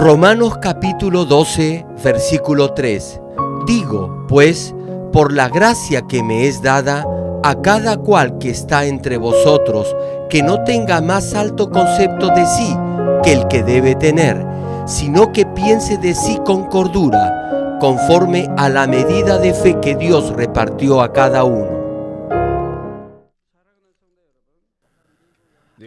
Romanos capítulo 12, versículo 3. Digo, pues, por la gracia que me es dada, a cada cual que está entre vosotros, que no tenga más alto concepto de sí que el que debe tener, sino que piense de sí con cordura, conforme a la medida de fe que Dios repartió a cada uno.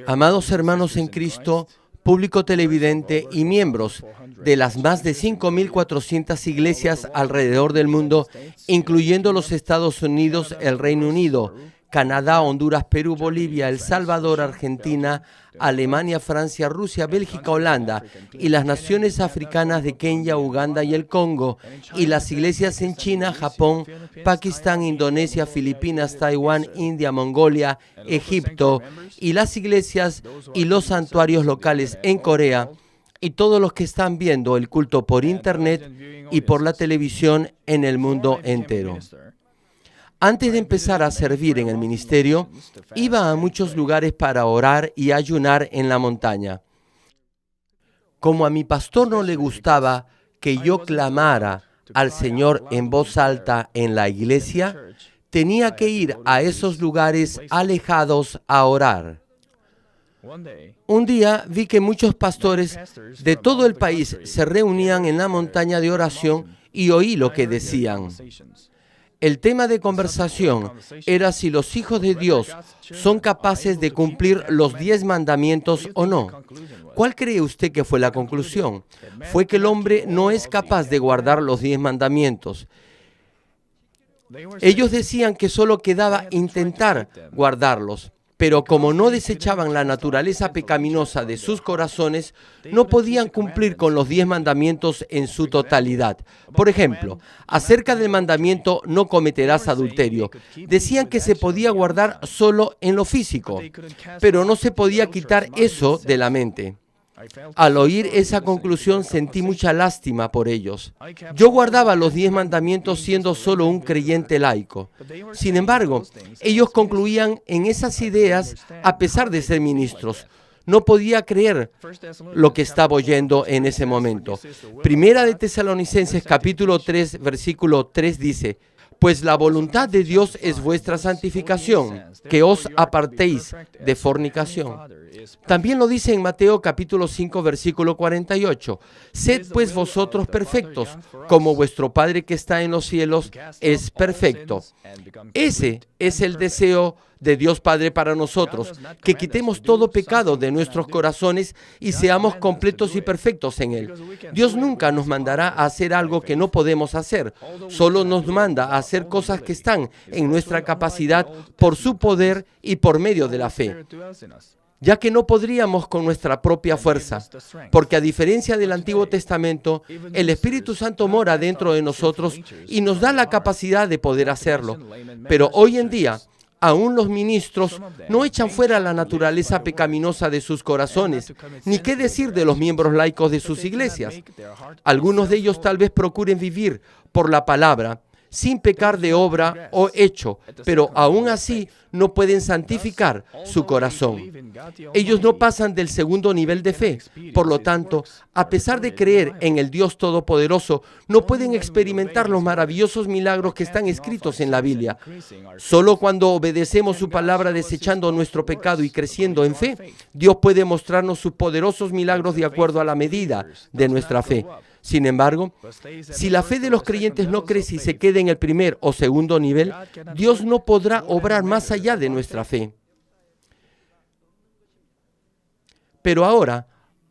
Amados hermanos en Cristo, público televidente y miembros de las más de 5.400 iglesias alrededor del mundo, incluyendo los Estados Unidos, el Reino Unido, Canadá, Honduras, Perú, Bolivia, El Salvador, Argentina, Alemania, Francia, Rusia, Bélgica, Holanda y las naciones africanas de Kenia, Uganda y el Congo, y las iglesias en China, Japón, Pakistán, Indonesia, Filipinas, Taiwán, India, Mongolia, Egipto, y las iglesias y los santuarios locales en Corea, y todos los que están viendo el culto por internet y por la televisión en el mundo entero. Antes de empezar a servir en el ministerio, iba a muchos lugares para orar y ayunar en la montaña. Como a mi pastor no le gustaba que yo clamara al Señor en voz alta en la iglesia, tenía que ir a esos lugares alejados a orar. Un día vi que muchos pastores de todo el país se reunían en la montaña de oración y oí lo que decían. El tema de conversación era si los hijos de Dios son capaces de cumplir los 10 mandamientos o no. ¿Cuál cree usted que fue la conclusión? Fue que el hombre no es capaz de guardar los 10 mandamientos. Ellos decían que solo quedaba intentar guardarlos, pero como no desechaban la naturaleza pecaminosa de sus corazones, no podían cumplir con los 10 mandamientos en su totalidad. Por ejemplo, acerca del mandamiento no cometerás adulterio, decían que se podía guardar solo en lo físico, pero no se podía quitar eso de la mente. Al oír esa conclusión sentí mucha lástima por ellos. Yo guardaba los 10 mandamientos siendo solo un creyente laico. Sin embargo, ellos concluían en esas ideas a pesar de ser ministros. No podía creer lo que estaba oyendo en ese momento. Primera de Tesalonicenses capítulo 3, versículo 3 dice: pues la voluntad de Dios es vuestra santificación, que os apartéis de fornicación. También lo dice en Mateo capítulo 5, versículo 48. Sed pues vosotros perfectos, como vuestro Padre que está en los cielos es perfecto. Ese es el deseo de Dios Padre para nosotros, que quitemos todo pecado de nuestros corazones y seamos completos y perfectos en Él. Dios nunca nos mandará a hacer algo que no podemos hacer, solo nos manda a hacer cosas que están en nuestra capacidad por su poder y por medio de la fe, ya que no podríamos con nuestra propia fuerza, porque a diferencia del Antiguo Testamento, el Espíritu Santo mora dentro de nosotros y nos da la capacidad de poder hacerlo. Pero hoy en día, aún los ministros no echan fuera la naturaleza pecaminosa de sus corazones, ni qué decir de los miembros laicos de sus iglesias. Algunos de ellos tal vez procuren vivir por la palabra, sin pecar de obra o hecho, pero aún así no pueden santificar su corazón. Ellos no pasan del segundo nivel de fe. Por lo tanto, a pesar de creer en el Dios Todopoderoso, no pueden experimentar los maravillosos milagros que están escritos en la Biblia. Solo cuando obedecemos su palabra desechando nuestro pecado y creciendo en fe, Dios puede mostrarnos sus poderosos milagros de acuerdo a la medida de nuestra fe. Sin embargo, si la fe de los creyentes no crece y se queda en el primer o segundo nivel, Dios no podrá obrar más allá de nuestra fe. Pero ahora,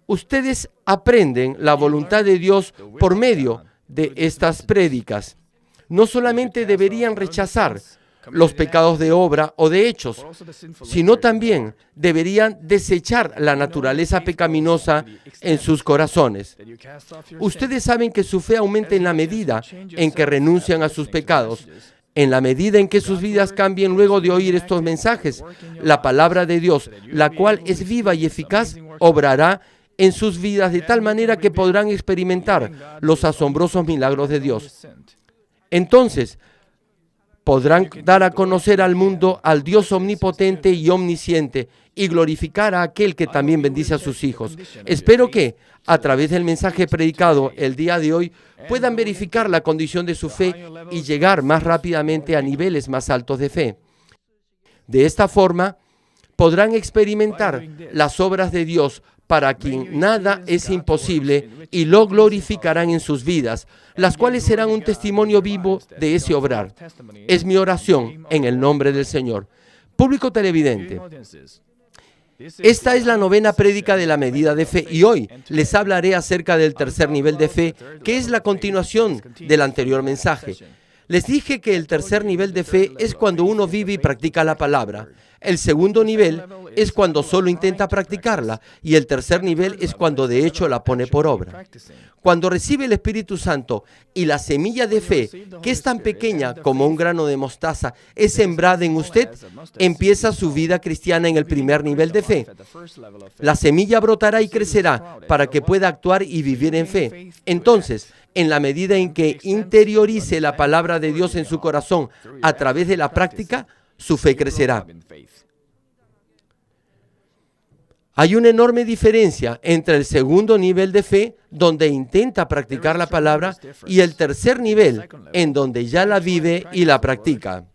ustedes aprenden la voluntad de Dios por medio de estas prédicas. No solamente deberían rechazar los pecados de obra o de hechos, sino también deberían desechar la naturaleza pecaminosa en sus corazones. Ustedes saben que su fe aumenta en la medida en que renuncian a sus pecados. En la medida en que sus vidas cambien luego de oír estos mensajes, la palabra de Dios, la cual es viva y eficaz, obrará en sus vidas de tal manera que podrán experimentar los asombrosos milagros de Dios. Entonces, Podrán dar a conocer al mundo al Dios omnipotente y omnisciente y glorificar a aquel que también bendice a sus hijos. Espero que, a través del mensaje predicado el día de hoy, puedan verificar la condición de su fe y llegar más rápidamente a niveles más altos de fe. De esta forma, podrán experimentar las obras de Dios para quien nada es imposible y lo glorificarán en sus vidas, las cuales serán un testimonio vivo de ese obrar. Es mi oración en el nombre del Señor. Público televidente, esta es la 9ª prédica de la medida de fe y hoy les hablaré acerca del tercer nivel de fe, que es la continuación del anterior mensaje. Les dije que el tercer nivel de fe es cuando uno vive y practica la palabra. El segundo nivel es cuando solo intenta practicarla y el tercer nivel es cuando de hecho la pone por obra. Cuando recibe el Espíritu Santo y la semilla de fe, que es tan pequeña como un grano de mostaza, es sembrada en usted, empieza su vida cristiana en el primer nivel de fe. La semilla brotará y crecerá para que pueda actuar y vivir en fe. Entonces, en la medida en que interiorice la palabra de Dios en su corazón a través de la práctica, su fe crecerá. Hay una enorme diferencia entre el segundo nivel de fe, donde intenta practicar la palabra, y el tercer nivel, en donde ya la vive y la practica.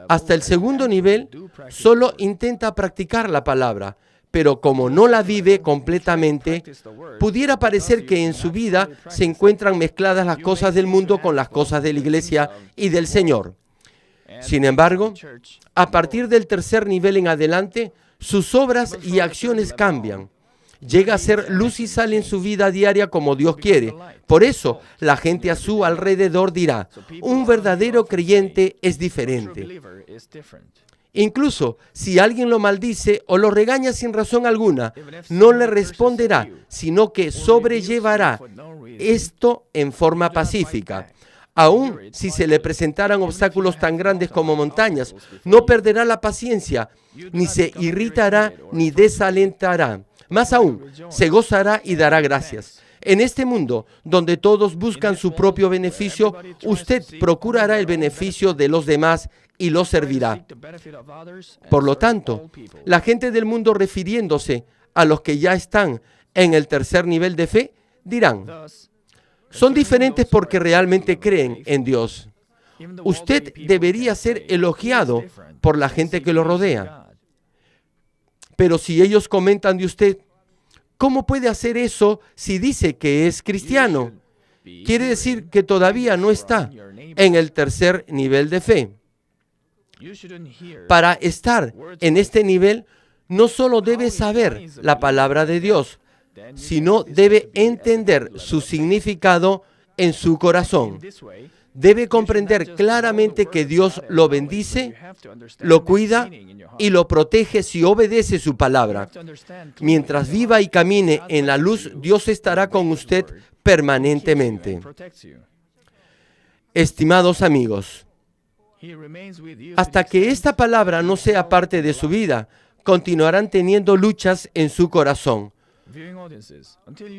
Hasta el segundo nivel, solo intenta practicar la palabra, pero como no la vive completamente, pudiera parecer que en su vida se encuentran mezcladas las cosas del mundo con las cosas de la iglesia y del Señor. Sin embargo, a partir del tercer nivel en adelante, sus obras y acciones cambian. Llega a ser luz y sal en su vida diaria como Dios quiere. Por eso, la gente a su alrededor dirá, un verdadero creyente es diferente. Incluso si alguien lo maldice o lo regaña sin razón alguna, no le responderá, sino que sobrellevará esto en forma pacífica. Aún si se le presentaran obstáculos tan grandes como montañas, no perderá la paciencia, ni se irritará, ni desalentará. Más aún, se gozará y dará gracias. En este mundo, donde todos buscan su propio beneficio, usted procurará el beneficio de los demás y los servirá. Por lo tanto, la gente del mundo, refiriéndose a los que ya están en el tercer nivel de fe, dirán, son diferentes porque realmente creen en Dios. Usted debería ser elogiado por la gente que lo rodea. Pero si ellos comentan de usted, ¿cómo puede hacer eso si dice que es cristiano? Quiere decir que todavía no está en el tercer nivel de fe. Para estar en este nivel, no solo debe saber la palabra de Dios, sino debe entender su significado en su corazón. Debe comprender claramente que Dios lo bendice, lo cuida y lo protege si obedece su palabra. Mientras viva y camine en la luz, Dios estará con usted permanentemente. Estimados amigos, hasta que esta palabra no sea parte de su vida, continuarán teniendo luchas en su corazón.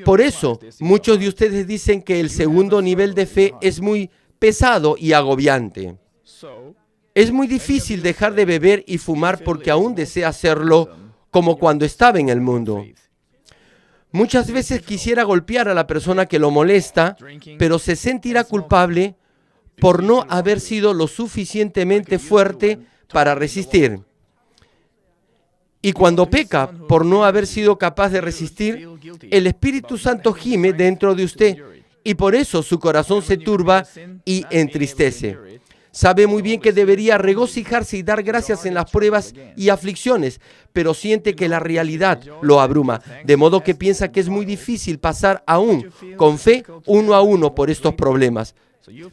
Por eso, muchos de ustedes dicen que el segundo nivel de fe es muy pesado y agobiante. Es muy difícil dejar de beber y fumar porque aún desea hacerlo como cuando estaba en el mundo. Muchas veces quisiera golpear a la persona que lo molesta, pero se sentirá culpable por no haber sido lo suficientemente fuerte para resistir. Y cuando peca por no haber sido capaz de resistir, el Espíritu Santo gime dentro de usted y por eso su corazón se turba y entristece. Sabe muy bien que debería regocijarse y dar gracias en las pruebas y aflicciones, pero siente que la realidad lo abruma, de modo que piensa que es muy difícil pasar aún con fe uno a uno por estos problemas.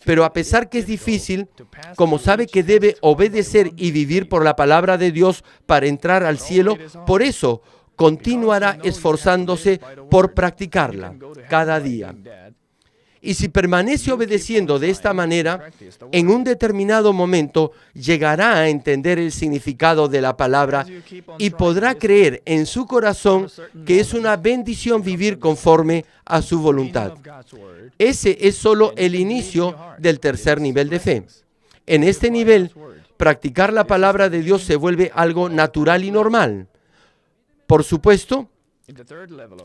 Pero a pesar que es difícil, como sabe que debe obedecer y vivir por la palabra de Dios para entrar al cielo, por eso continuará esforzándose por practicarla cada día. Y si permanece obedeciendo de esta manera, en un determinado momento llegará a entender el significado de la palabra y podrá creer en su corazón que es una bendición vivir conforme a su voluntad. Ese es solo el inicio del tercer nivel de fe. En este nivel, practicar la palabra de Dios se vuelve algo natural y normal. Por supuesto,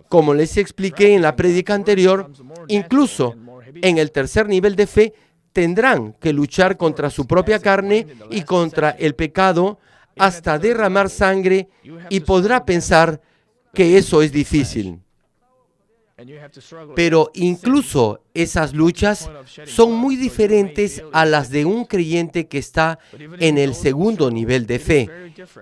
como les expliqué en la prédica anterior, incluso en el tercer nivel de fe, tendrán que luchar contra su propia carne y contra el pecado hasta derramar sangre, y podrá pensar que eso es difícil. Pero incluso esas luchas son muy diferentes a las de un creyente que está en el segundo nivel de fe,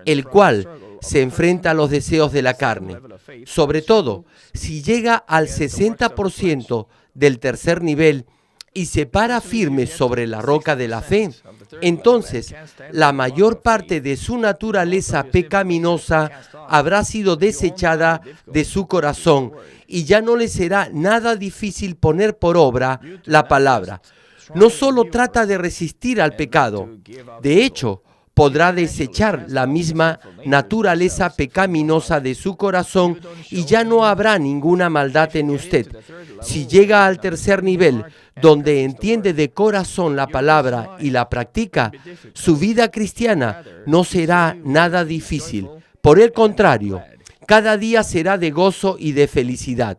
el cual se enfrenta a los deseos de la carne. Sobre todo, si llega al 60% del tercer nivel y se para firme sobre la roca de la fe, entonces la mayor parte de su naturaleza pecaminosa habrá sido desechada de su corazón y ya no le será nada difícil poner por obra la palabra. No solo trata de resistir al pecado, de hecho, podrá desechar la misma naturaleza pecaminosa de su corazón y ya no habrá ninguna maldad en usted. Si llega al tercer nivel, donde entiende de corazón la palabra y la practica, su vida cristiana no será nada difícil. Por el contrario, cada día será de gozo y de felicidad.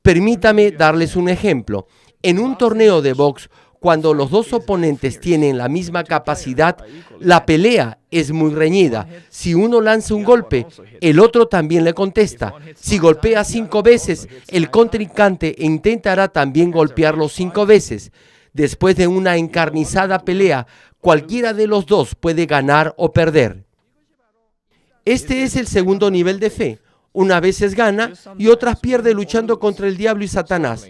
Permítame darles un ejemplo. En un torneo de box, cuando los dos oponentes tienen la misma capacidad, la pelea es muy reñida. Si uno lanza un golpe, el otro también le contesta. Si golpea 5 veces, el contrincante intentará también golpearlo 5 veces. Después de una encarnizada pelea, cualquiera de los dos puede ganar o perder. Este es el segundo nivel de fe. Unas veces gana y otras pierde luchando contra el diablo y Satanás.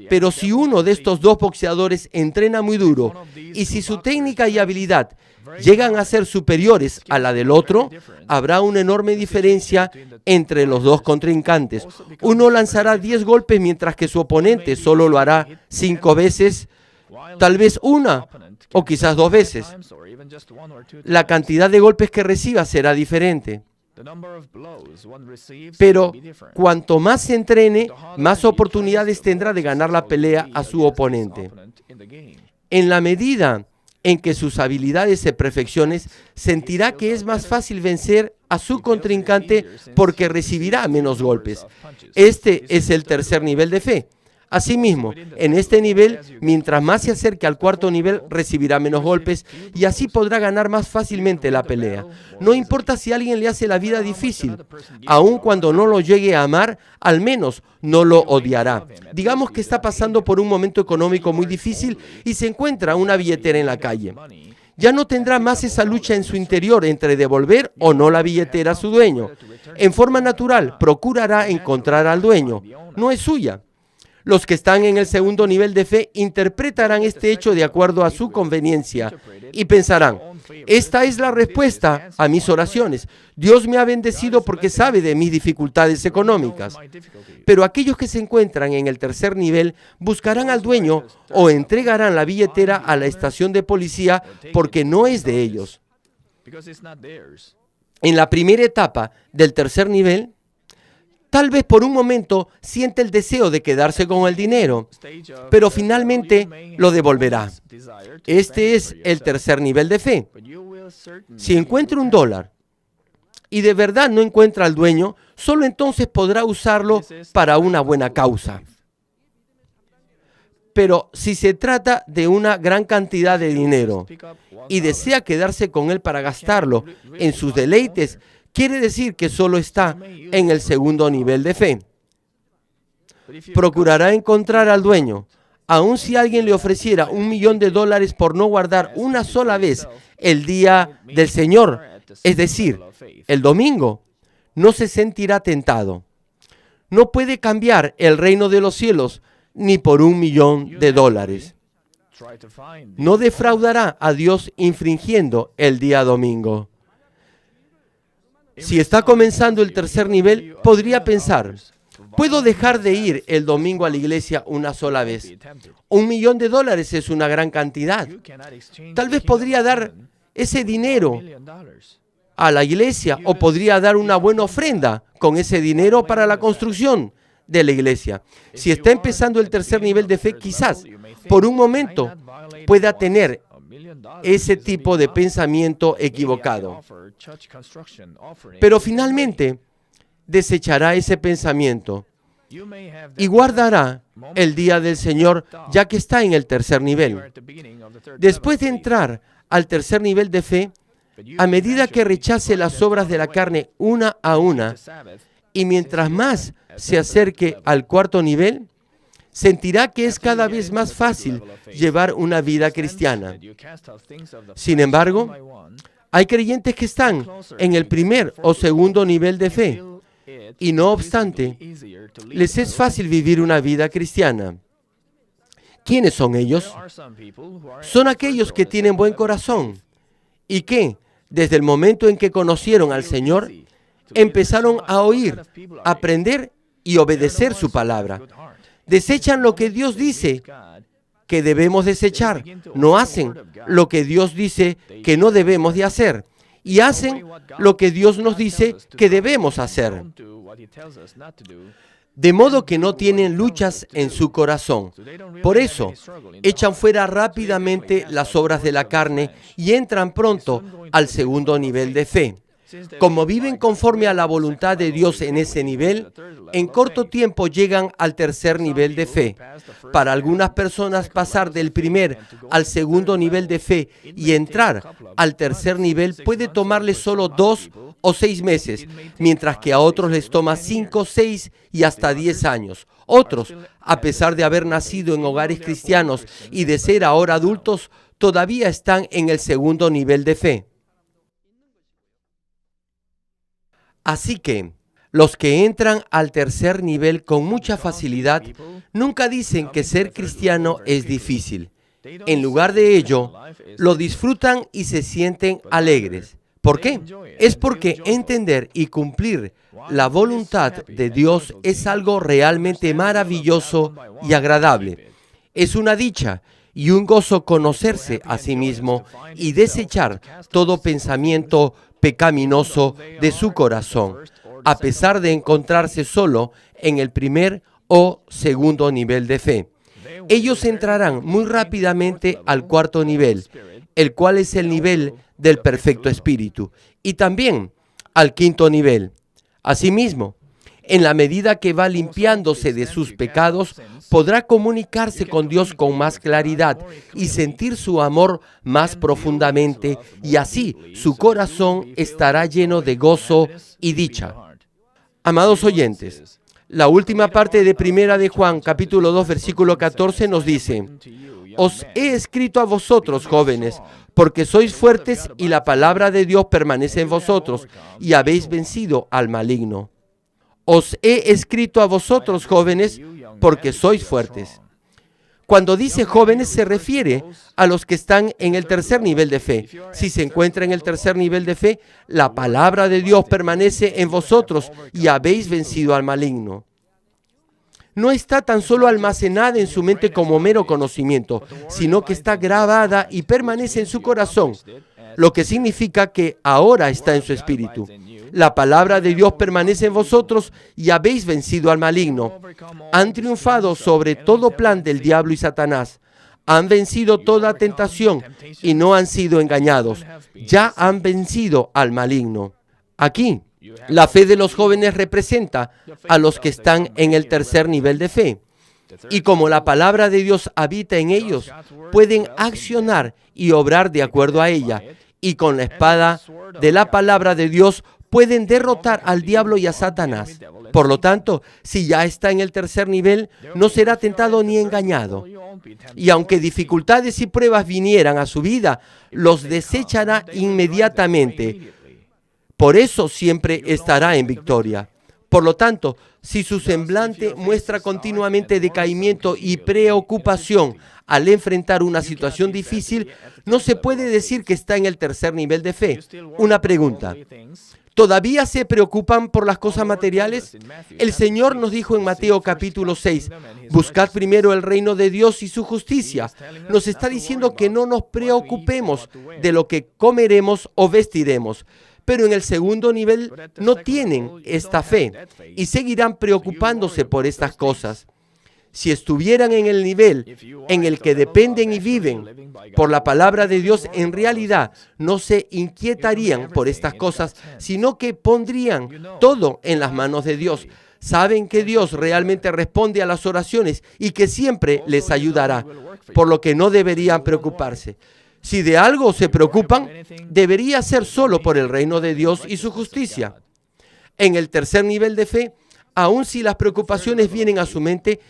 Pero si uno de estos dos boxeadores entrena muy duro y si su técnica y habilidad llegan a ser superiores a la del otro, habrá una enorme diferencia entre los dos contrincantes. Uno lanzará 10 golpes mientras que su oponente solo lo hará 5 veces, tal vez una o quizás 2 veces. La cantidad de golpes que reciba será diferente. Pero cuanto más se entrene, más oportunidades tendrá de ganar la pelea a su oponente. En la medida en que sus habilidades se perfeccionen, sentirá que es más fácil vencer a su contrincante porque recibirá menos golpes. Este es el tercer nivel de fe. Asimismo, en este nivel, mientras más se acerque al cuarto nivel, recibirá menos golpes y así podrá ganar más fácilmente la pelea. No importa si alguien le hace la vida difícil, aun cuando no lo llegue a amar, al menos no lo odiará. Digamos que está pasando por un momento económico muy difícil y se encuentra una billetera en la calle. Ya no tendrá más esa lucha en su interior entre devolver o no la billetera a su dueño. En forma natural, procurará encontrar al dueño. No es suya. Los que están en el segundo nivel de fe interpretarán este hecho de acuerdo a su conveniencia y pensarán, esta es la respuesta a mis oraciones. Dios me ha bendecido porque sabe de mis dificultades económicas. Pero aquellos que se encuentran en el tercer nivel buscarán al dueño o entregarán la billetera a la estación de policía porque no es de ellos. En la primera etapa del tercer nivel, tal vez por un momento siente el deseo de quedarse con el dinero, pero finalmente lo devolverá. Este es el tercer nivel de fe. Si encuentra $1 y de verdad no encuentra al dueño, solo entonces podrá usarlo para una buena causa. Pero si se trata de una gran cantidad de dinero y desea quedarse con él para gastarlo en sus deleites, quiere decir que solo está en el segundo nivel de fe. Procurará encontrar al dueño. Aun si alguien le ofreciera $1.000.000 por no guardar una sola vez el día del Señor, es decir, el domingo, no se sentirá tentado. No puede cambiar el reino de los cielos ni por $1.000.000. No defraudará a Dios infringiendo el día domingo. Si está comenzando el tercer nivel, podría pensar, ¿puedo dejar de ir el domingo a la iglesia una sola vez? $1.000.000 es una gran cantidad. Tal vez podría dar ese dinero a la iglesia o podría dar una buena ofrenda con ese dinero para la construcción de la iglesia. Si está empezando el tercer nivel de fe, quizás por un momento pueda tener ese tipo de pensamiento equivocado. Pero finalmente desechará ese pensamiento y guardará el día del Señor, ya que está en el tercer nivel. Después de entrar al tercer nivel de fe, a medida que rechace las obras de la carne una a una, y mientras más se acerque al cuarto nivel, sentirá que es cada vez más fácil llevar una vida cristiana. Sin embargo, hay creyentes que están en el primer o segundo nivel de fe, y no obstante, les es fácil vivir una vida cristiana. ¿Quiénes son ellos? Son aquellos que tienen buen corazón y que, desde el momento en que conocieron al Señor, empezaron a oír, aprender y obedecer su palabra. Desechan lo que Dios dice que debemos desechar. No hacen lo que Dios dice que no debemos de hacer. Y hacen lo que Dios nos dice que debemos hacer. De modo que no tienen luchas en su corazón. Por eso, echan fuera rápidamente las obras de la carne y entran pronto al segundo nivel de fe. Como viven conforme a la voluntad de Dios en ese nivel, en corto tiempo llegan al tercer nivel de fe. Para algunas personas, pasar del primer al segundo nivel de fe y entrar al tercer nivel puede tomarles solo 2 o 6 meses, mientras que a otros les toma 5, 6 y hasta 10 años. Otros, a pesar de haber nacido en hogares cristianos y de ser ahora adultos, todavía están en el segundo nivel de fe. Así que, los que entran al tercer nivel con mucha facilidad, nunca dicen que ser cristiano es difícil. En lugar de ello, lo disfrutan y se sienten alegres. ¿Por qué? Es porque entender y cumplir la voluntad de Dios es algo realmente maravilloso y agradable. Es una dicha y un gozo conocerse a sí mismo y desechar todo pensamiento pecaminoso de su corazón, a pesar de encontrarse solo en el primer o segundo nivel de fe. Ellos entrarán muy rápidamente al cuarto nivel, el cual es el nivel del perfecto espíritu, y también al quinto nivel. Asimismo, en la medida que va limpiándose de sus pecados, podrá comunicarse con Dios con más claridad y sentir su amor más profundamente, y así su corazón estará lleno de gozo y dicha. Amados oyentes, la última parte de Primera de Juan, capítulo 2, versículo 14, nos dice: Os he escrito a vosotros, jóvenes, porque sois fuertes y la palabra de Dios permanece en vosotros, y habéis vencido al maligno. Os he escrito a vosotros, jóvenes, porque sois fuertes. Cuando dice jóvenes, se refiere a los que están en el tercer nivel de fe. Si se encuentra en el tercer nivel de fe, la palabra de Dios permanece en vosotros y habéis vencido al maligno. No está tan solo almacenada en su mente como mero conocimiento, sino que está grabada y permanece en su corazón, lo que significa que ahora está en su espíritu. La palabra de Dios permanece en vosotros y habéis vencido al maligno. Han triunfado sobre todo plan del diablo y Satanás. Han vencido toda tentación y no han sido engañados. Ya han vencido al maligno. Aquí, la fe de los jóvenes representa a los que están en el tercer nivel de fe. Y como la palabra de Dios habita en ellos, pueden accionar y obrar de acuerdo a ella. Y con la espada de la palabra de Dios pueden derrotar al diablo y a Satanás. Por lo tanto, si ya está en el tercer nivel, no será tentado ni engañado. Y aunque dificultades y pruebas vinieran a su vida, los desechará inmediatamente. Por eso siempre estará en victoria. Por lo tanto, si su semblante muestra continuamente decaimiento y preocupación al enfrentar una situación difícil, no se puede decir que está en el tercer nivel de fe. Una pregunta: ¿todavía se preocupan por las cosas materiales? El Señor nos dijo en Mateo capítulo 6, buscad primero el reino de Dios y su justicia. Nos está diciendo que no nos preocupemos de lo que comeremos o vestiremos. Pero en el segundo nivel no tienen esta fe y seguirán preocupándose por estas cosas. Si estuvieran en el nivel en el que dependen y viven por la palabra de Dios, en realidad no se inquietarían por estas cosas, sino que pondrían todo en las manos de Dios. Saben que Dios realmente responde a las oraciones y que siempre les ayudará, por lo que no deberían preocuparse. Si de algo se preocupan, debería ser solo por el reino de Dios y su justicia. En el tercer nivel de fe, aun si las preocupaciones vienen a su mente,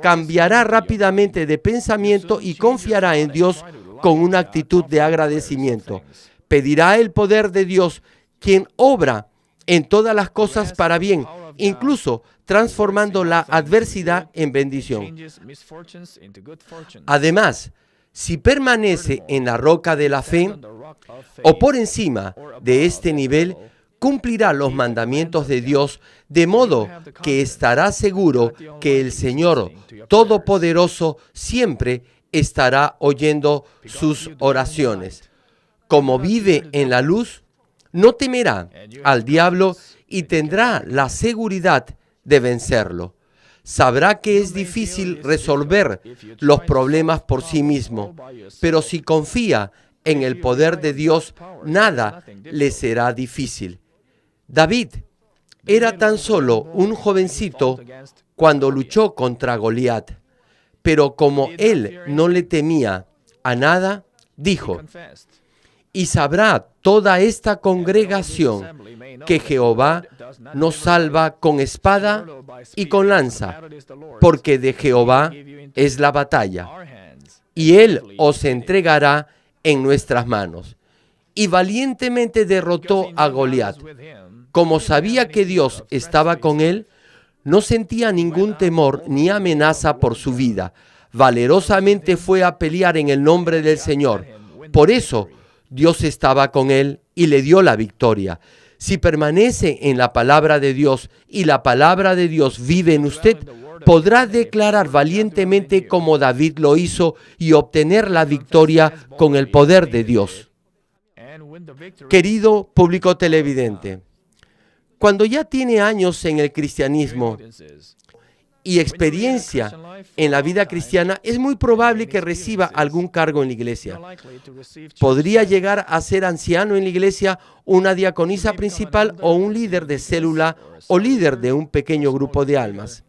cambiará rápidamente de pensamiento y confiará en Dios con una actitud de agradecimiento. Pedirá el poder de Dios, quien obra en todas las cosas para bien, incluso transformando la adversidad en bendición. Además, si permanece en la roca de la fe o por encima de este nivel, cumplirá los mandamientos de Dios, de modo que estará seguro que el Señor Todopoderoso siempre estará oyendo sus oraciones. Como vive en la luz, no temerá al diablo y tendrá la seguridad de vencerlo. Sabrá que es difícil resolver los problemas por sí mismo, pero si confía en el poder de Dios, nada le será difícil. David era tan solo un jovencito cuando luchó contra Goliat, pero como él no le temía a nada, dijo: y sabrá toda esta congregación que Jehová nos salva con espada y con lanza, porque de Jehová es la batalla, y él os entregará en nuestras manos. Y valientemente derrotó a Goliat. Como sabía que Dios estaba con él, no sentía ningún temor ni amenaza por su vida. Valerosamente fue a pelear en el nombre del Señor. Por eso, Dios estaba con él y le dio la victoria. Si permanece en la palabra de Dios y la palabra de Dios vive en usted, podrá declarar valientemente como David lo hizo y obtener la victoria con el poder de Dios. Querido público televidente, cuando ya tiene años en el cristianismo y experiencia en la vida cristiana, es muy probable que reciba algún cargo en la iglesia. Podría llegar a ser anciano en la iglesia, una diaconisa principal o un líder de célula o líder de un pequeño grupo de almas.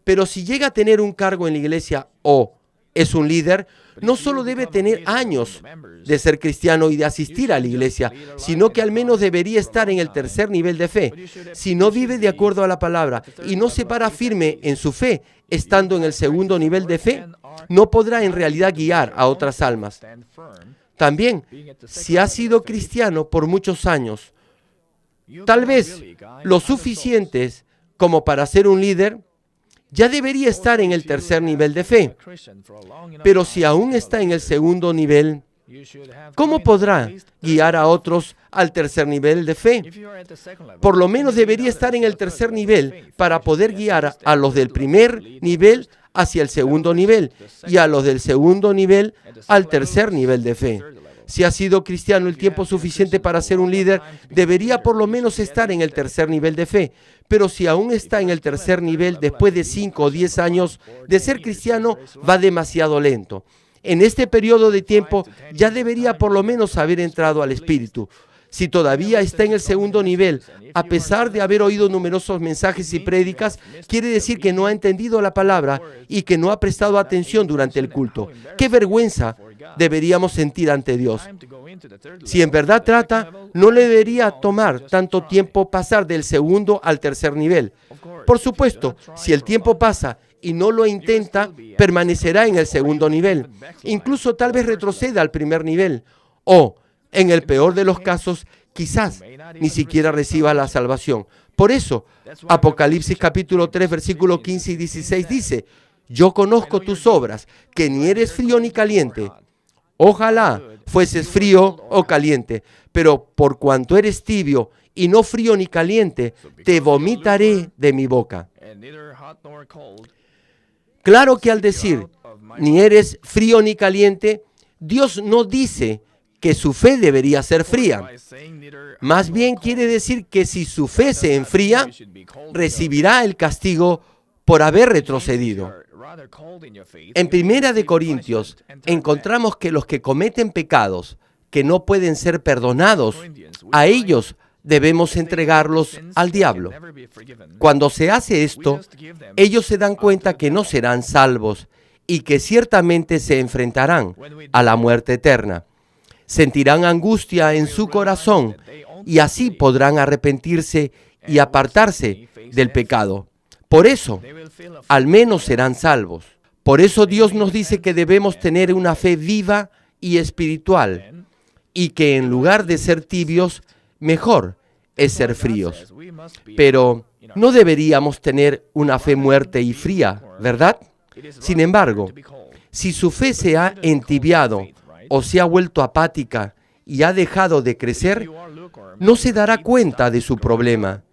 Pero si llega a tener un cargo en la iglesia o es un líder, no solo debe tener años de ser cristiano y de asistir a la iglesia, sino que al menos debería estar en el tercer nivel de fe. Si no vive de acuerdo a la palabra y no se para firme en su fe, estando en el segundo nivel de fe, no podrá en realidad guiar a otras almas. También, si ha sido cristiano por muchos años, tal vez lo suficientes como para ser un líder, ya debería estar en el tercer nivel de fe. Pero si aún está en el segundo nivel, ¿cómo podrá guiar a otros al tercer nivel de fe? Por lo menos debería estar en el tercer nivel para poder guiar a los del primer nivel hacia el segundo nivel y a los del segundo nivel al tercer nivel de fe. Si ha sido cristiano el tiempo suficiente para ser un líder, debería por lo menos estar en el tercer nivel de fe. Pero si aún está en el tercer nivel después de 5 o 10 años de ser cristiano, va demasiado lento. En este periodo de tiempo ya debería por lo menos haber entrado al Espíritu. Si todavía está en el segundo nivel, a pesar de haber oído numerosos mensajes y prédicas, quiere decir que no ha entendido la palabra y que no ha prestado atención durante el culto. ¡Qué vergüenza deberíamos sentir ante Dios! Si en verdad trata, no le debería tomar tanto tiempo pasar del segundo al tercer nivel. Por supuesto, si el tiempo pasa y no lo intenta, permanecerá en el segundo nivel. Incluso tal vez retroceda al primer nivel. O, en el peor de los casos, quizás ni siquiera reciba la salvación. Por eso, Apocalipsis capítulo 3, versículo 15 y 16 dice: yo conozco tus obras, que ni eres frío ni caliente. Ojalá fueses frío o caliente, pero por cuanto eres tibio y no frío ni caliente, te vomitaré de mi boca. Claro que al decir ni eres frío ni caliente, Dios no dice que su fe debería ser fría. Más bien quiere decir que si su fe se enfría, recibirá el castigo por haber retrocedido. En 1 de Corintios encontramos que los que cometen pecados que no pueden ser perdonados, a ellos debemos entregarlos al diablo. Cuando se hace esto, ellos se dan cuenta que no serán salvos y que ciertamente se enfrentarán a la muerte eterna. Sentirán angustia en su corazón y así podrán arrepentirse y apartarse del pecado. Por eso, al menos serán salvos. Por eso Dios nos dice que debemos tener una fe viva y espiritual y que en lugar de ser tibios, mejor es ser fríos. Pero no deberíamos tener una fe muerta y fría, ¿verdad? Sin embargo, si su fe se ha entibiado o se ha vuelto apática y ha dejado de crecer, no se dará cuenta de su problema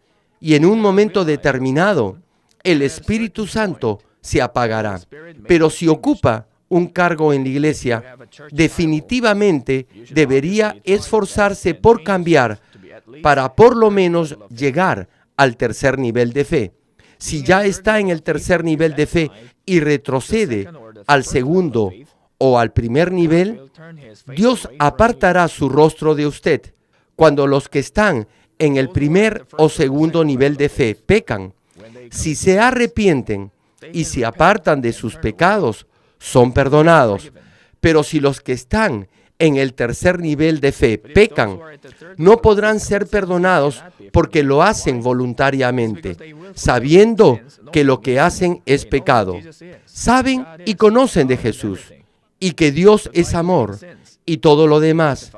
y en un momento determinado el Espíritu Santo se apagará. Pero si ocupa un cargo en la iglesia, definitivamente debería esforzarse por cambiar para por lo menos llegar al tercer nivel de fe. Si ya está en el tercer nivel de fe y retrocede al segundo o al primer nivel, Dios apartará su rostro de usted. Cuando los que están en el primer o segundo nivel de fe pecan, si se arrepienten y se apartan de sus pecados, son perdonados. Pero si los que están en el tercer nivel de fe pecan, no podrán ser perdonados porque lo hacen voluntariamente, sabiendo que lo que hacen es pecado. Saben y conocen de Jesús y que Dios es amor y todo lo demás,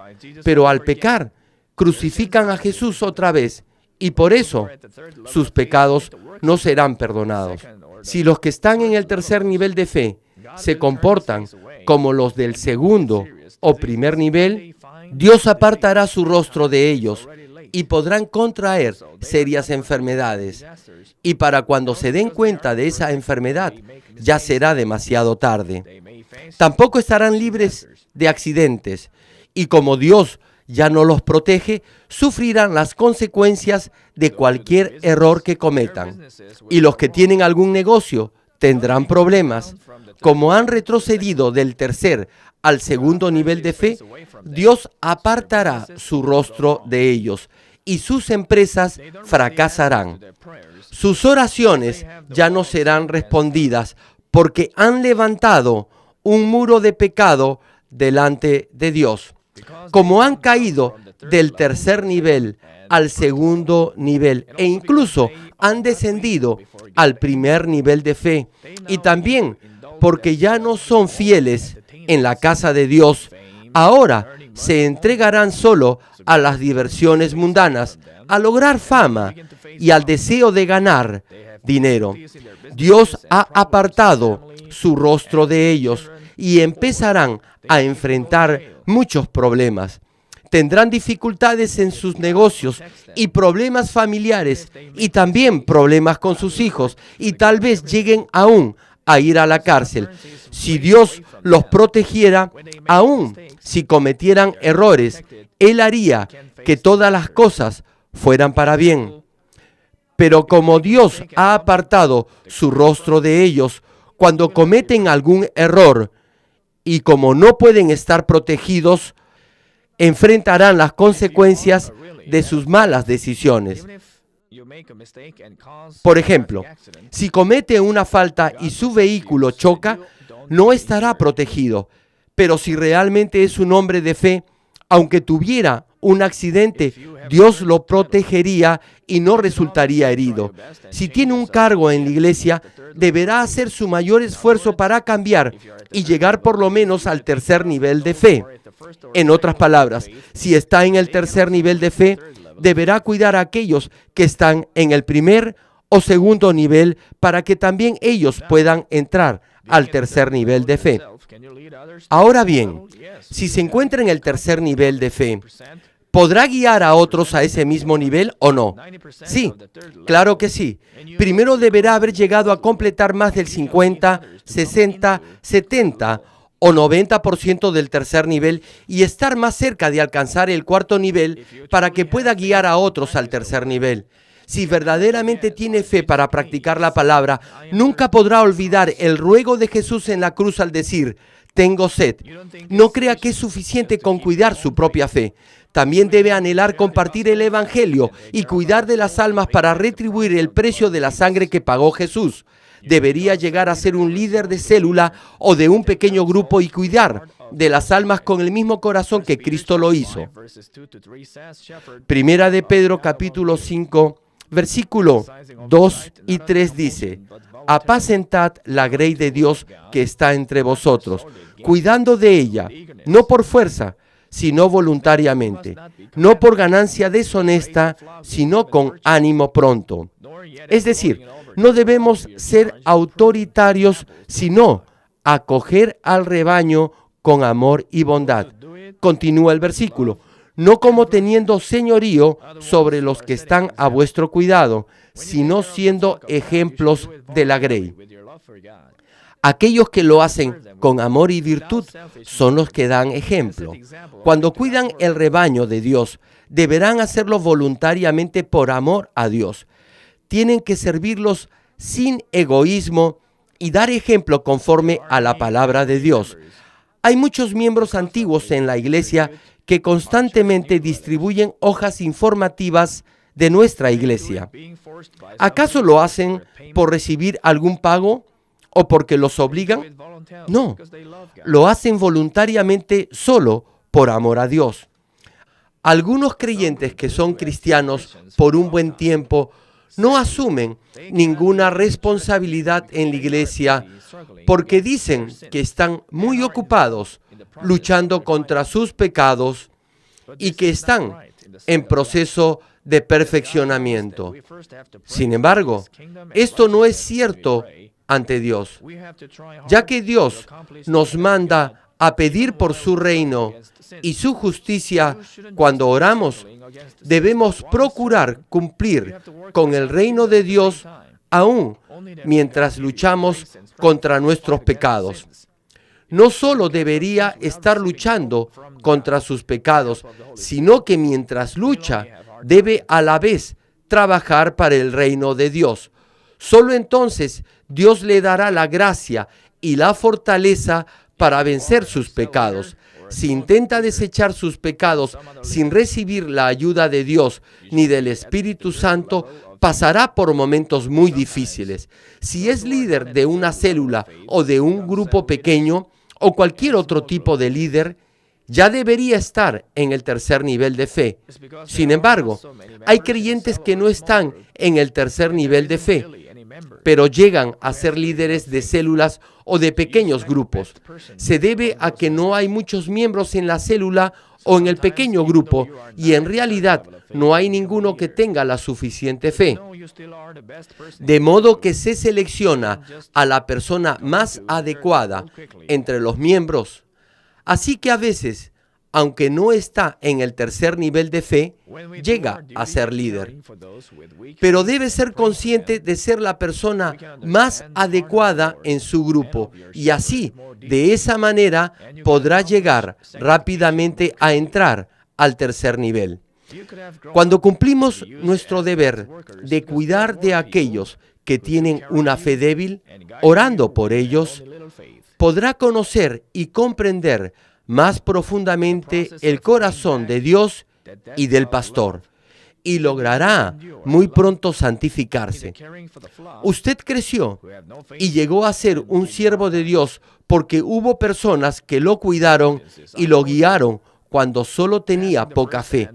pero al pecar, crucifican a Jesús otra vez y por eso sus pecados no serán perdonados. Si los que están en el tercer nivel de fe se comportan como los del segundo o primer nivel, Dios apartará su rostro de ellos y podrán contraer serias enfermedades. Y para cuando se den cuenta de esa enfermedad, ya será demasiado tarde. Tampoco estarán libres de accidentes. Y como Dios ya no los protege, sufrirán las consecuencias de cualquier error que cometan. Y los que tienen algún negocio tendrán problemas. Como han retrocedido del tercer al segundo nivel de fe, Dios apartará su rostro de ellos y sus empresas fracasarán. Sus oraciones ya no serán respondidas porque han levantado un muro de pecado delante de Dios. Como han caído del tercer nivel al segundo nivel e incluso han descendido al primer nivel de fe y también porque ya no son fieles en la casa de Dios, ahora se entregarán solo a las diversiones mundanas, a lograr fama y al deseo de ganar dinero. Dios ha apartado su rostro de ellos y empezarán a enfrentar muchos problemas. Tendrán dificultades en sus negocios y problemas familiares y también problemas con sus hijos y tal vez lleguen aún a ir a la cárcel. Si Dios los protegiera, aún si cometieran errores, Él haría que todas las cosas fueran para bien. Pero como Dios ha apartado su rostro de ellos cuando cometen algún error y como no pueden estar protegidos, enfrentarán las consecuencias de sus malas decisiones. Por ejemplo, si comete una falta y su vehículo choca, no estará protegido. Pero si realmente es un hombre de fe, aunque tuviera un accidente, Dios lo protegería y no resultaría herido. Si tiene un cargo en la iglesia, deberá hacer su mayor esfuerzo para cambiar y llegar por lo menos al tercer nivel de fe. En otras palabras, si está en el tercer nivel de fe, deberá cuidar a aquellos que están en el primer o segundo nivel para que también ellos puedan entrar al tercer nivel de fe. Ahora bien, si se encuentra en el tercer nivel de fe, ¿podrá guiar a otros a ese mismo nivel o no? Sí, claro que sí. Primero deberá haber llegado a completar más del 50, 60, 70 o 90% del tercer nivel y estar más cerca de alcanzar el cuarto nivel para que pueda guiar a otros al tercer nivel. Si verdaderamente tiene fe para practicar la palabra, nunca podrá olvidar el ruego de Jesús en la cruz al decir, tengo sed. No crea que es suficiente con cuidar su propia fe. También debe anhelar compartir el Evangelio y cuidar de las almas para retribuir el precio de la sangre que pagó Jesús. Debería llegar a ser un líder de célula o de un pequeño grupo y cuidar de las almas con el mismo corazón que Cristo lo hizo. Primera de Pedro capítulo 5, versículo 2 y 3 dice, apacentad la grey de Dios que está entre vosotros, cuidando de ella, no por fuerza, sino voluntariamente, no por ganancia deshonesta, sino con ánimo pronto. Es decir, no debemos ser autoritarios, sino acoger al rebaño con amor y bondad. Continúa el versículo. No como teniendo señorío sobre los que están a vuestro cuidado, sino siendo ejemplos de la grey. Aquellos que lo hacen con amor y virtud son los que dan ejemplo. Cuando cuidan el rebaño de Dios, deberán hacerlo voluntariamente por amor a Dios. Tienen que servirlos sin egoísmo y dar ejemplo conforme a la palabra de Dios. Hay muchos miembros antiguos en la iglesia que constantemente distribuyen hojas informativas de nuestra iglesia. ¿Acaso lo hacen por recibir algún pago o porque los obligan? No, lo hacen voluntariamente solo por amor a Dios. Algunos creyentes que son cristianos por un buen tiempo no asumen ninguna responsabilidad en la iglesia porque dicen que están muy ocupados luchando contra sus pecados y que están en proceso de perfeccionamiento. Sin embargo, esto no es cierto ante Dios, ya que Dios nos manda a pedir por su reino y su justicia cuando oramos. Debemos procurar cumplir con el reino de Dios aún mientras luchamos contra nuestros pecados. No solo debería estar luchando contra sus pecados, sino que mientras lucha, debe a la vez trabajar para el reino de Dios. Solo entonces Dios le dará la gracia y la fortaleza para vencer sus pecados. Si intenta desechar sus pecados sin recibir la ayuda de Dios ni del Espíritu Santo, pasará por momentos muy difíciles. Si es líder de una célula o de un grupo pequeño o cualquier otro tipo de líder, ya debería estar en el tercer nivel de fe. Sin embargo, hay creyentes que no están en el tercer nivel de fe, pero llegan a ser líderes de células o de pequeños grupos. Se debe a que no hay muchos miembros en la célula o en el pequeño grupo y en realidad no hay ninguno que tenga la suficiente fe. De modo que se selecciona a la persona más adecuada entre los miembros. Así que a veces, aunque no está en el tercer nivel de fe, llega a ser líder. Pero debe ser consciente de ser la persona más adecuada en su grupo y así, de esa manera, podrá llegar rápidamente a entrar al tercer nivel. Cuando cumplimos nuestro deber de cuidar de aquellos que tienen una fe débil, orando por ellos, podrá conocer y comprender más profundamente el corazón de Dios y del pastor, y logrará muy pronto santificarse. Usted creció y llegó a ser un siervo de Dios porque hubo personas que lo cuidaron y lo guiaron cuando solo tenía poca fe.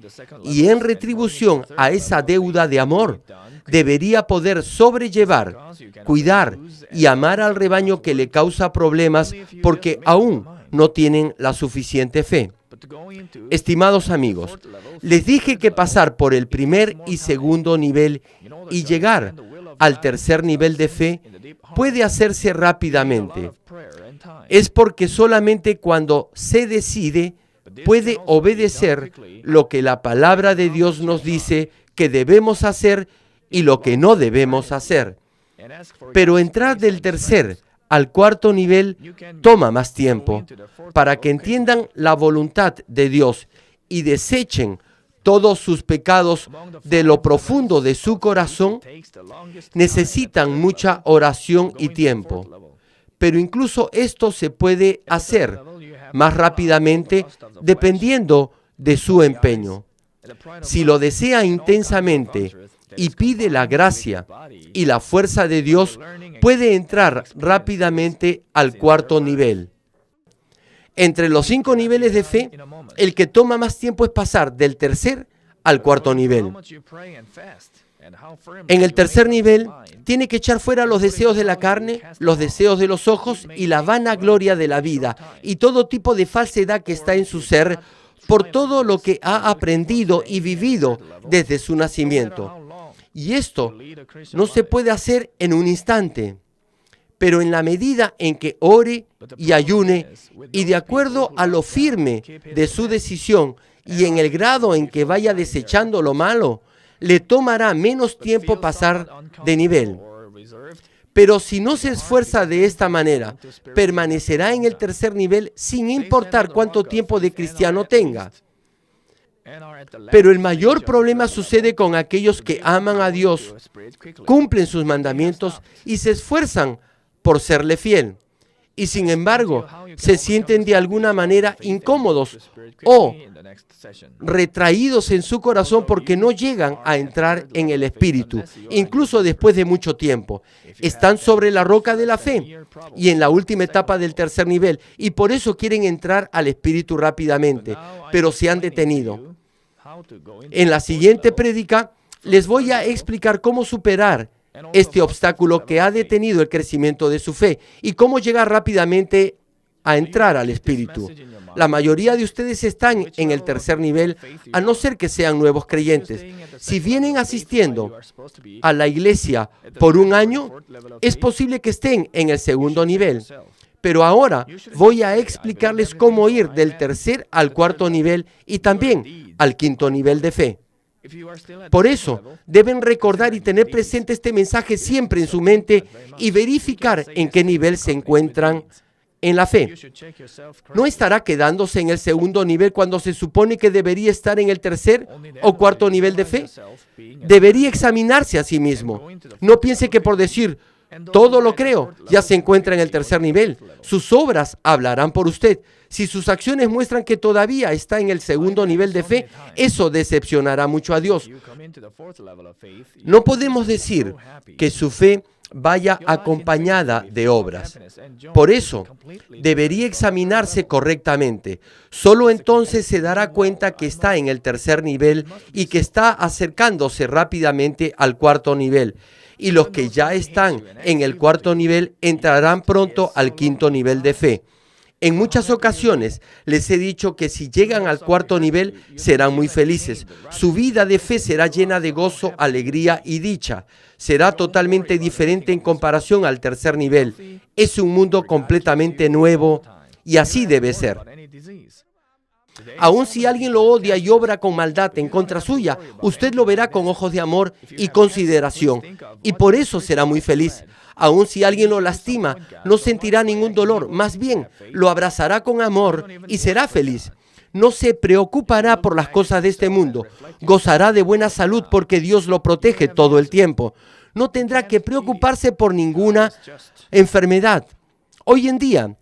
Y en retribución a esa deuda de amor, debería poder sobrellevar, cuidar y amar al rebaño que le causa problemas porque aún no tienen la suficiente fe. Estimados amigos, les dije que pasar por el primer y segundo nivel y llegar al tercer nivel de fe puede hacerse rápidamente. Es porque solamente cuando se decide puede obedecer lo que la palabra de Dios nos dice que debemos hacer y lo que no debemos hacer. Pero entrar del tercer al cuarto nivel toma más tiempo para que entiendan la voluntad de Dios y desechen todos sus pecados de lo profundo de su corazón, necesitan mucha oración y tiempo. Pero incluso esto se puede hacer más rápidamente dependiendo de su empeño. Si lo desea intensamente y pide la gracia y la fuerza de Dios, puede entrar rápidamente al cuarto nivel. Entre los 5 niveles de fe, el que toma más tiempo es pasar del tercer al cuarto nivel. En el tercer nivel, tiene que echar fuera los deseos de la carne, los deseos de los ojos y la vanagloria de la vida y todo tipo de falsedad que está en su ser por todo lo que ha aprendido y vivido desde su nacimiento. Y esto no se puede hacer en un instante, pero en la medida en que ore y ayune y de acuerdo a lo firme de su decisión y en el grado en que vaya desechando lo malo, le tomará menos tiempo pasar de nivel. Pero si no se esfuerza de esta manera, permanecerá en el tercer nivel sin importar cuánto tiempo de cristiano tenga. Pero el mayor problema sucede con aquellos que aman a Dios, cumplen sus mandamientos y se esfuerzan por serle fiel. Y sin embargo, se sienten de alguna manera incómodos o retraídos en su corazón porque no llegan a entrar en el Espíritu, incluso después de mucho tiempo. Están sobre la roca de la fe y en la última etapa del tercer nivel, y por eso quieren entrar al Espíritu rápidamente, pero se han detenido. En la siguiente prédica les voy a explicar cómo superar este obstáculo que ha detenido el crecimiento de su fe y cómo llegar rápidamente a entrar al Espíritu. La mayoría de ustedes están en el tercer nivel, a no ser que sean nuevos creyentes. Si vienen asistiendo a la iglesia por un año, es posible que estén en el segundo nivel. Pero ahora voy a explicarles cómo ir del tercer al cuarto nivel y también al quinto nivel de fe. Por eso, deben recordar y tener presente este mensaje siempre en su mente y verificar en qué nivel se encuentran en la fe. ¿No estará quedándose en el segundo nivel cuando se supone que debería estar en el tercer o cuarto nivel de fe? Debería examinarse a sí mismo. No piense que por decir todo lo creo, ya se encuentra en el tercer nivel. Sus obras hablarán por usted. Si sus acciones muestran que todavía está en el segundo nivel de fe, eso decepcionará mucho a Dios. No podemos decir que su fe vaya acompañada de obras. Por eso, debería examinarse correctamente. Solo entonces se dará cuenta que está en el tercer nivel y que está acercándose rápidamente al cuarto nivel. Y los que ya están en el cuarto nivel entrarán pronto al quinto nivel de fe. En muchas ocasiones les he dicho que si llegan al cuarto nivel serán muy felices. Su vida de fe será llena de gozo, alegría y dicha. Será totalmente diferente en comparación al tercer nivel. Es un mundo completamente nuevo y así debe ser. Aun si alguien lo odia y obra con maldad en contra suya, usted lo verá con ojos de amor y consideración, y por eso será muy feliz. Aun si alguien lo lastima, no sentirá ningún dolor, más bien lo abrazará con amor y será feliz. No se preocupará por las cosas de este mundo, gozará de buena salud porque Dios lo protege todo el tiempo. No tendrá que preocuparse por ninguna enfermedad. Hoy en día,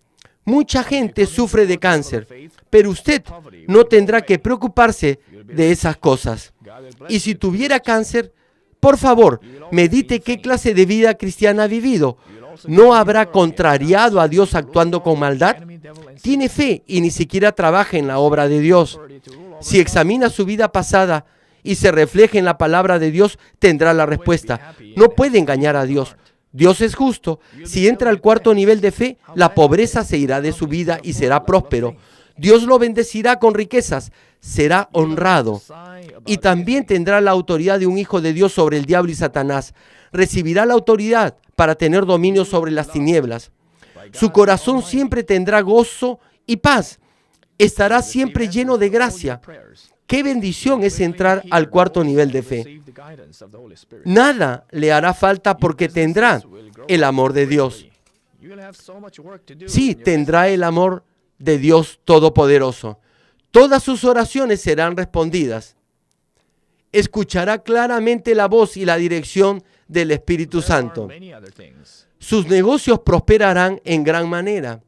mucha gente sufre de cáncer, pero usted no tendrá que preocuparse de esas cosas. Y si tuviera cáncer, por favor, medite qué clase de vida cristiana ha vivido. ¿No habrá contrariado a Dios actuando con maldad? Tiene fe y ni siquiera trabaja en la obra de Dios. Si examina su vida pasada y se refleja en la palabra de Dios, tendrá la respuesta. No puede engañar a Dios. Dios es justo. Si entra al cuarto nivel de fe, la pobreza se irá de su vida y será próspero. Dios lo bendecirá con riquezas, será honrado y también tendrá la autoridad de un hijo de Dios sobre el diablo y Satanás. Recibirá la autoridad para tener dominio sobre las tinieblas. Su corazón siempre tendrá gozo y paz. Estará siempre lleno de gracia. Qué bendición es entrar al cuarto nivel de fe. Nada le hará falta porque tendrá el amor de Dios. Sí, tendrá el amor de Dios Todopoderoso. Todas sus oraciones serán respondidas. escuchará claramente la voz y la dirección del Espíritu Santo. Sus negocios prosperarán en gran manera.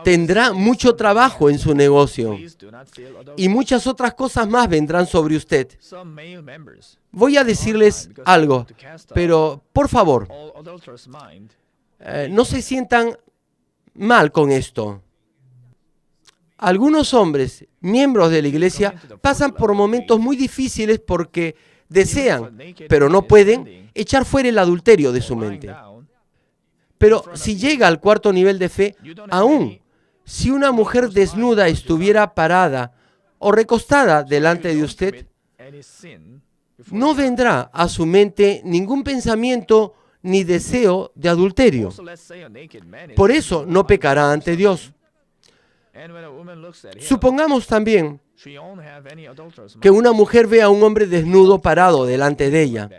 Tendrá mucho trabajo en su negocio y muchas otras cosas más vendrán sobre usted. Voy a decirles algo, pero por favor, no se sientan mal con esto. Algunos hombres, miembros de la iglesia, pasan por momentos muy difíciles porque desean, pero no pueden, echar fuera el adulterio de su mente. Pero si llega al cuarto nivel de fe, aún si una mujer desnuda estuviera parada o recostada delante de usted, no vendrá a su mente ningún pensamiento ni deseo de adulterio. Por eso no pecará ante Dios. Supongamos también que una mujer vea a un hombre desnudo parado delante de ella.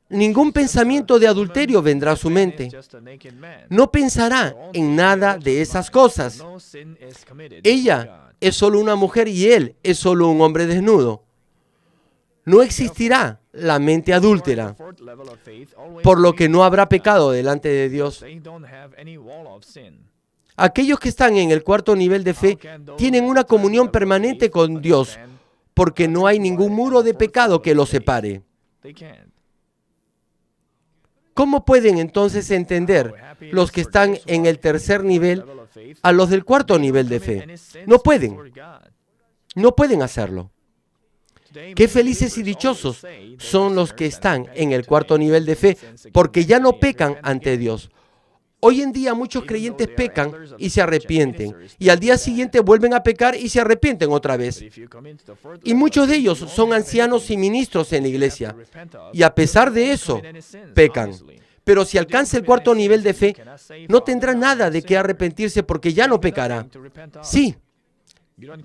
Ningún pensamiento de adulterio vendrá a su mente. No pensará en nada de esas cosas. Ella es solo una mujer y él es solo un hombre desnudo. No existirá la mente adúltera, por lo que no habrá pecado delante de Dios. Aquellos que están en el cuarto nivel de fe tienen una comunión permanente con Dios, porque no hay ningún muro de pecado que los separe. ¿Cómo pueden entonces entender los que están en el tercer nivel a los del cuarto nivel de fe? No pueden. No pueden hacerlo. Qué felices y dichosos son los que están en el cuarto nivel de fe, porque ya no pecan ante Dios. Hoy en día muchos creyentes pecan y se arrepienten, y al día siguiente vuelven a pecar y se arrepienten otra vez. Y muchos de ellos son ancianos y ministros en la iglesia, y a pesar de eso, pecan. Pero si alcanza el cuarto nivel de fe, no tendrá nada de qué arrepentirse porque ya no pecará. Sí,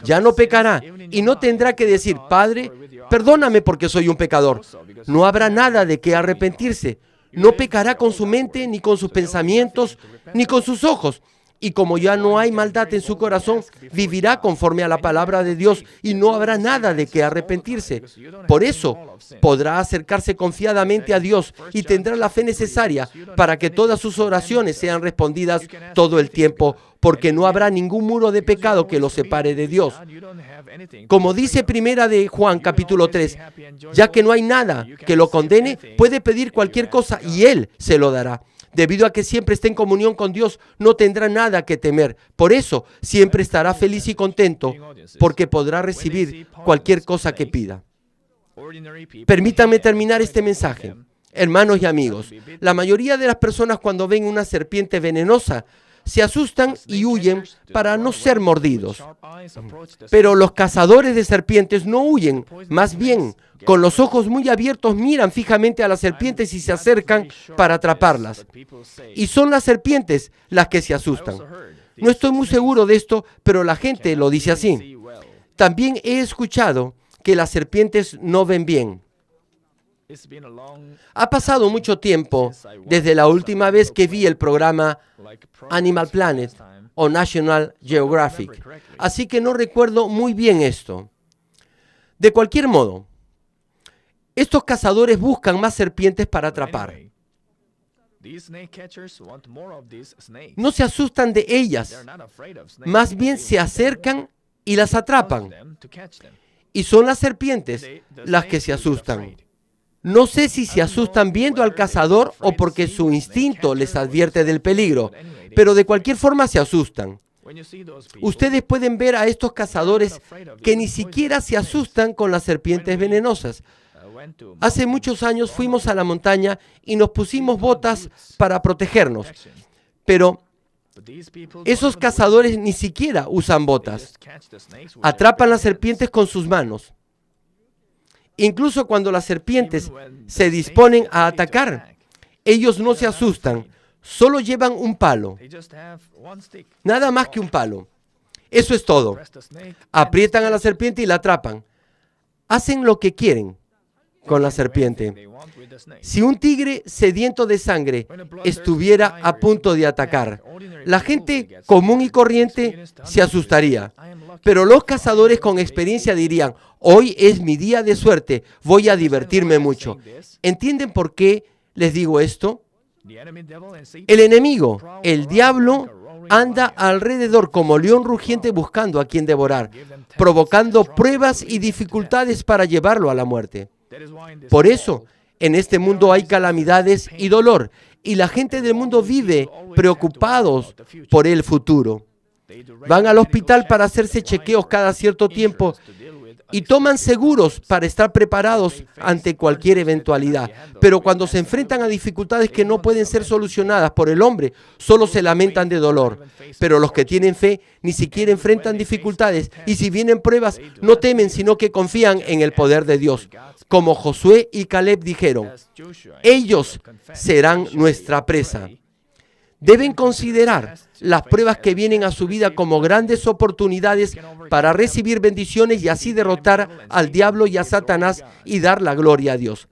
ya no pecará y no tendrá que decir, Padre, perdóname porque soy un pecador. No habrá nada de qué arrepentirse. No pecará con su mente, ni con sus pensamientos, ni con sus ojos. Y como ya no hay maldad en su corazón, vivirá conforme a la palabra de Dios y no habrá nada de qué arrepentirse. Por eso podrá acercarse confiadamente a Dios y tendrá la fe necesaria para que todas sus oraciones sean respondidas todo el tiempo, porque no habrá ningún muro de pecado que lo separe de Dios. Como dice Primera de Juan capítulo 3, ya que no hay nada que lo condene, puede pedir cualquier cosa y Él se lo dará. Debido a que siempre está en comunión con Dios, no tendrá nada que temer. Por eso, siempre estará feliz y contento, porque podrá recibir cualquier cosa que pida. Permítanme terminar este mensaje. Hermanos y amigos, la mayoría de las personas cuando ven una serpiente venenosa, se asustan y huyen para no ser mordidos. Pero los cazadores de serpientes no huyen, más bien, con los ojos muy abiertos miran fijamente a las serpientes y se acercan para atraparlas. Y son las serpientes las que se asustan. No estoy muy seguro de esto, pero la gente lo dice así. También he escuchado que las serpientes no ven bien. Ha pasado mucho tiempo desde la última vez que vi el programa Animal Planet o National Geographic, así que no recuerdo muy bien esto. De cualquier modo, estos cazadores buscan más serpientes para atrapar. No se asustan de ellas, más bien se acercan y las atrapan. Y son las serpientes las que se asustan. No sé si se asustan viendo al cazador o porque su instinto les advierte del peligro, pero de cualquier forma se asustan. Ustedes pueden ver a estos cazadores que ni siquiera se asustan con las serpientes venenosas. Hace muchos años fuimos a la montaña y nos pusimos botas para protegernos, pero esos cazadores ni siquiera usan botas. Atrapan las serpientes con sus manos. Incluso cuando las serpientes se disponen a atacar, ellos no se asustan, solo llevan un palo. Nada más que un palo. Eso es todo. Aprietan a la serpiente y la atrapan. Hacen lo que quieren con la serpiente. Si un tigre sediento de sangre estuviera a punto de atacar, la gente común y corriente se asustaría. Pero los cazadores con experiencia dirían, hoy es mi día de suerte, voy a divertirme mucho. ¿Entienden por qué les digo esto? El enemigo, el diablo, anda alrededor como león rugiente buscando a quien devorar, provocando pruebas y dificultades para llevarlo a la muerte. Por eso, en este mundo hay calamidades y dolor, y la gente del mundo vive preocupados por el futuro. Van al hospital para hacerse chequeos cada cierto tiempo y toman seguros para estar preparados ante cualquier eventualidad. Pero cuando se enfrentan a dificultades que no pueden ser solucionadas por el hombre, solo se lamentan de dolor. Pero los que tienen fe ni siquiera enfrentan dificultades, y si vienen pruebas, no temen, sino que confían en el poder de Dios. Como Josué y Caleb dijeron, ellos serán nuestra presa. Deben considerar las pruebas que vienen a su vida como grandes oportunidades para recibir bendiciones y así derrotar al diablo y a Satanás y dar la gloria a Dios.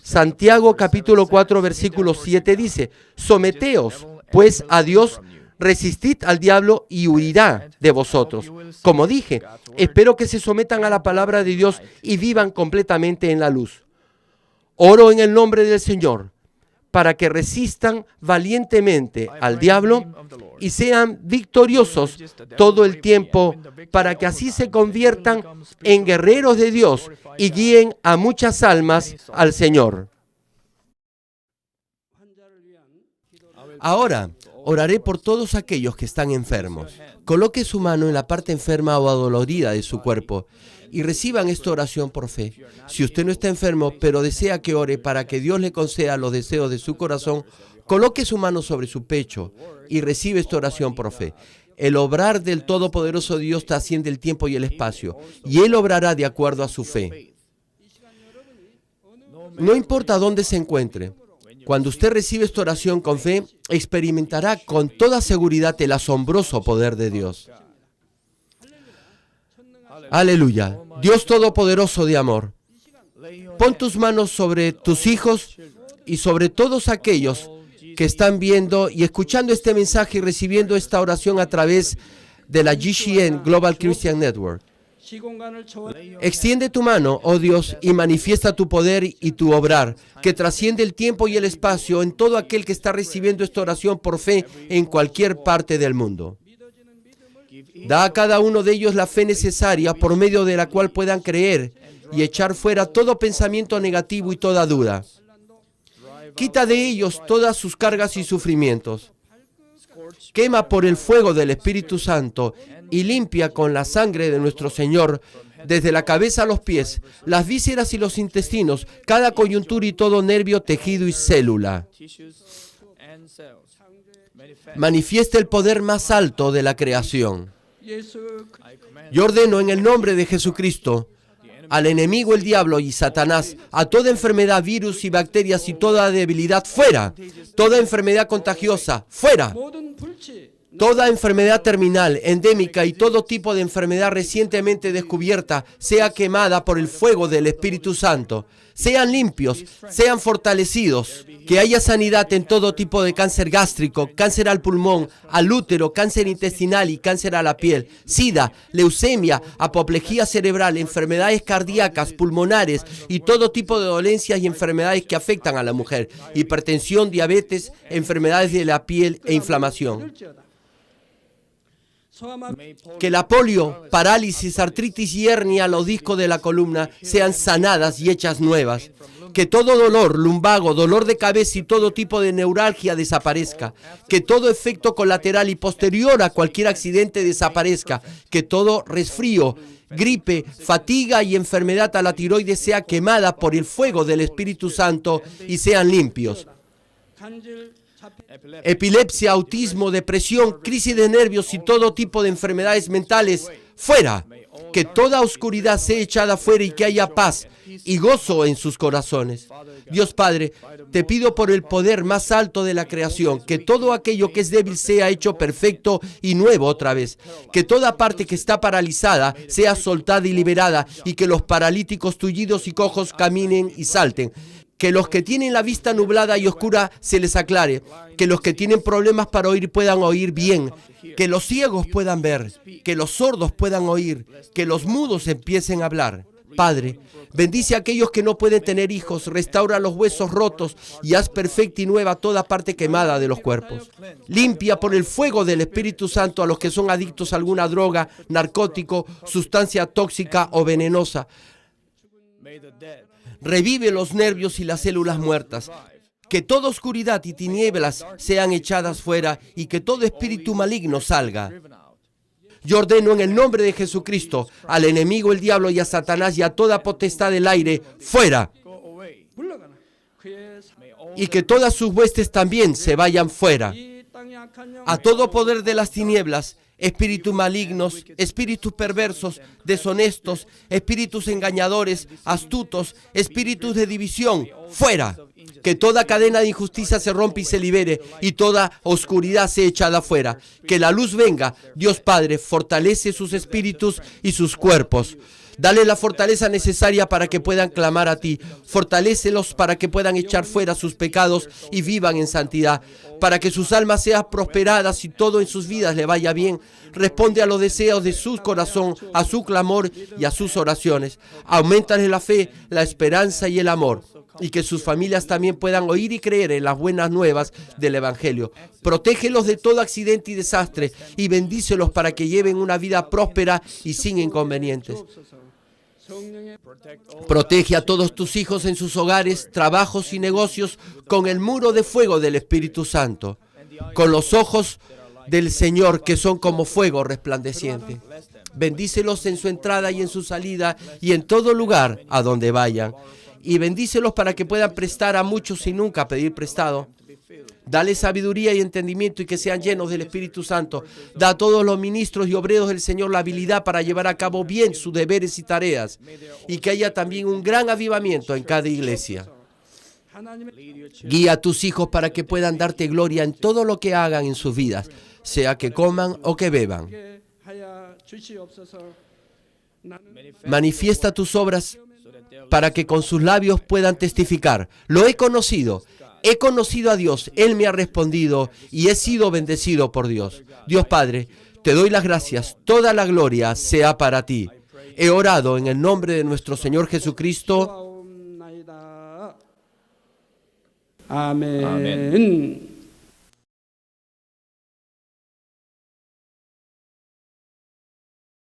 Santiago capítulo 4 versículo 7 dice, someteos pues a Dios, resistid al diablo y huirá de vosotros. Como dije, espero que se sometan a la palabra de Dios y vivan completamente en la luz. Oro en el nombre del Señor para que resistan valientemente al diablo y sean victoriosos todo el tiempo, para que así se conviertan en guerreros de Dios y guíen a muchas almas al Señor. Ahora, oraré por todos aquellos que están enfermos. Coloque su mano en la parte enferma o adolorida de su cuerpo y reciban esta oración por fe. Si usted no está enfermo, pero desea que ore para que Dios le conceda los deseos de su corazón, coloque su mano sobre su pecho y recibe esta oración por fe. El obrar del Todopoderoso Dios trasciende el tiempo y el espacio, y Él obrará de acuerdo a su fe. No importa dónde se encuentre, cuando usted recibe esta oración con fe, experimentará con toda seguridad el asombroso poder de Dios. Aleluya. Dios Todopoderoso de amor, pon tus manos sobre tus hijos y sobre todos aquellos que están viendo y escuchando este mensaje y recibiendo esta oración a través de la GCN Global Christian Network. Extiende tu mano, oh Dios, y manifiesta tu poder y tu obrar, que trasciende el tiempo y el espacio en todo aquel que está recibiendo esta oración por fe en cualquier parte del mundo. Da a cada uno de ellos la fe necesaria por medio de la cual puedan creer y echar fuera todo pensamiento negativo y toda duda. Quita de ellos todas sus cargas y sufrimientos. Quema por el fuego del Espíritu Santo y limpia con la sangre de nuestro Señor, desde la cabeza a los pies, las vísceras y los intestinos, cada coyuntura y todo nervio, tejido y célula. Manifiesta el poder más alto de la creación. Yo ordeno en el nombre de Jesucristo al enemigo, el diablo y Satanás, a toda enfermedad, virus y bacterias y toda debilidad, fuera. Toda enfermedad contagiosa, fuera. Toda enfermedad terminal, endémica y todo tipo de enfermedad recientemente descubierta sea quemada por el fuego del Espíritu Santo. Sean limpios, sean fortalecidos, que haya sanidad en todo tipo de cáncer gástrico, cáncer al pulmón, al útero, cáncer intestinal y cáncer a la piel, sida, leucemia, apoplejía cerebral, enfermedades cardíacas, pulmonares y todo tipo de dolencias y enfermedades que afectan a la mujer, hipertensión, diabetes, enfermedades de la piel e inflamación. Que la polio, parálisis, artritis y hernia a los discos de la columna sean sanadas y hechas nuevas. Que todo dolor, lumbago, dolor de cabeza y todo tipo de neuralgia desaparezca. Que todo efecto colateral y posterior a cualquier accidente desaparezca. Que todo resfrío, gripe, fatiga y enfermedad a la tiroides sea quemada por el fuego del Espíritu Santo y sean limpios. Epilepsia, autismo, depresión, crisis de nervios y todo tipo de enfermedades mentales, fuera. que toda oscuridad sea echada fuera y que haya paz y gozo en sus corazones. Dios Padre, te pido por el poder más alto de la creación, que todo aquello que es débil sea hecho perfecto y nuevo otra vez. Que toda parte que está paralizada sea soltada y liberada, y que los paralíticos, tullidos y cojos caminen y salten. Que los que tienen la vista nublada y oscura se les aclare. Que los que tienen problemas para oír puedan oír bien. Que los ciegos puedan ver. Que los sordos puedan oír. Que los mudos empiecen a hablar. Padre, bendice a aquellos que no pueden tener hijos. Restaura los huesos rotos y haz perfecta y nueva toda parte quemada de los cuerpos. Limpia por el fuego del Espíritu Santo a los que son adictos a alguna droga, narcótico, sustancia tóxica o venenosa. Revive los nervios y las células muertas. Que toda oscuridad y tinieblas sean echadas fuera y que todo espíritu maligno salga. Yo ordeno en el nombre de Jesucristo al enemigo, el diablo y a Satanás y a toda potestad del aire, fuera. Y que todas sus huestes también se vayan fuera. A todo poder de las tinieblas, espíritus malignos, espíritus perversos, deshonestos, espíritus engañadores, astutos, espíritus de división, fuera. Que toda cadena de injusticia se rompa y se libere, y toda oscuridad sea echada fuera. Que la luz venga. Dios Padre, fortalece sus espíritus y sus cuerpos. Dale la fortaleza necesaria para que puedan clamar a ti. Fortalécelos para que puedan echar fuera sus pecados y vivan en santidad. Para que sus almas sean prosperadas y todo en sus vidas le vaya bien. Responde a los deseos de su corazón, a su clamor y a sus oraciones. Auméntale la fe, la esperanza y el amor. Y que sus familias también puedan oír y creer en las buenas nuevas del Evangelio. Protégelos de todo accidente y desastre y bendícelos para que lleven una vida próspera y sin inconvenientes. Protege a todos tus hijos en sus hogares, trabajos y negocios con el muro de fuego del Espíritu Santo, con los ojos del Señor que son como fuego resplandeciente. Bendícelos en su entrada y en su salida y en todo lugar a donde vayan. Y bendícelos para que puedan prestar a muchos sin nunca pedir prestado. Dale sabiduría y entendimiento y que sean llenos del Espíritu Santo. Da a todos los ministros y obreros del Señor la habilidad para llevar a cabo bien sus deberes y tareas. Y que haya también un gran avivamiento en cada iglesia. Guía a tus hijos para que puedan darte gloria en todo lo que hagan en sus vidas, sea que coman o que beban. Manifiesta tus obras para que con sus labios puedan testificar. Lo he conocido a Dios, Él me ha respondido y he sido bendecido por Dios. Dios Padre, te doy las gracias, toda la gloria sea para ti. He orado en el nombre de nuestro Señor Jesucristo. Amén.